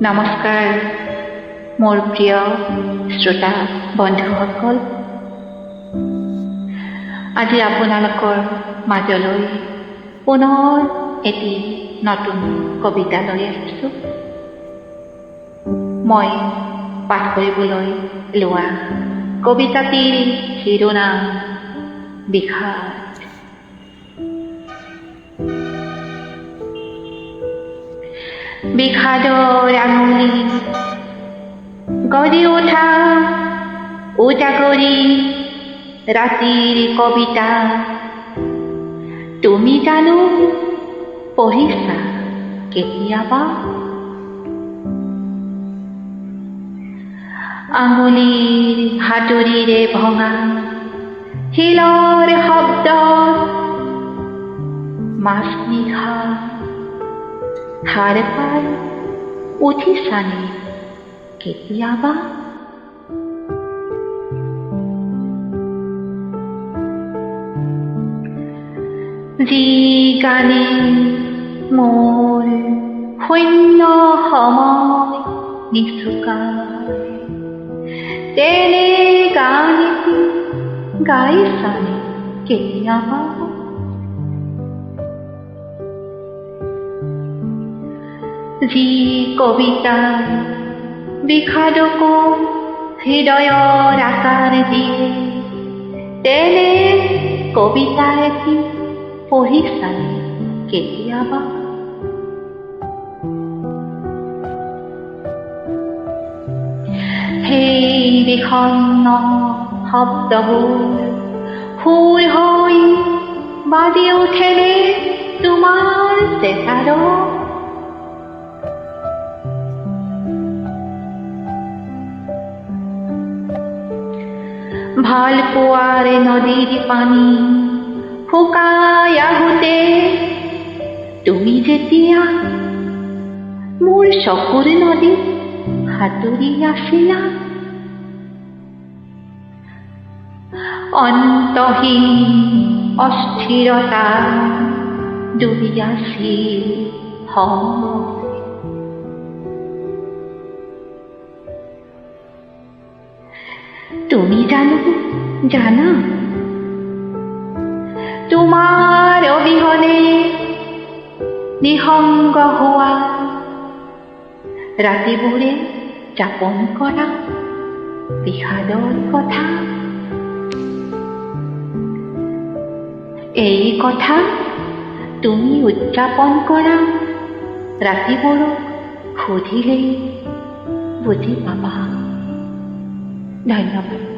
নমস্কাৰ মোৰ প্ৰিয় শ্ৰোতা বন্ধুসকল, আজি আপোনালোকৰ মাজলৈ পুনৰ এটি নতুন কবিতা লৈ আহিছোঁ। মই পাঠ কৰিবলৈ লোৱা কবিতাটিৰ শিৰোনাম বিষাদ। বিষাদৰ আঙুলি গঢ়ি উঠা উজাগৰি ৰাতিৰ কবিতা, তুমি জানো পঢ়িছা কেতিয়াবা? আঙুলিৰ হাতুৰিৰে ভঙা শিলৰ শব্দ, মাজনিশা সাৰ পাই উঠিছানে কেতিয়াবা? যি গানে মোৰ শূন্য সময় নিচুকায়, তেনে গান এটি গাইছানে কেতিয়াবা? যি কবিতাই বিষাদকো হৃদয়ৰ আকাৰ দিয়ে, তেনে কবিতা এটি পঢ়িছানে কেতিয়াবা? সেই বিষণ্ণ শব্দবোৰ সুৰ হৈ বাজি উঠেনে তোমাৰ চেতাৰত? ভাল পোৱাৰ নদীৰ পানী শুকাই আহোঁতে তুমি যেতিয়া মোৰ চকুৰ নদীত সাঁতুৰি আছিলা, অন্তহীন অস্থিৰতা ডুবি আছিল সময়। তুমি জানা তোমাৰ অবিহনে নিসংগ হোৱা ৰাতিবোৰে যাপন কৰা বিষাদৰ কথা। এই কথা তুমি উদযাপন কৰা ৰাতিবোৰক সুধিলেই বুজি পাবা। ধন্যবাদ।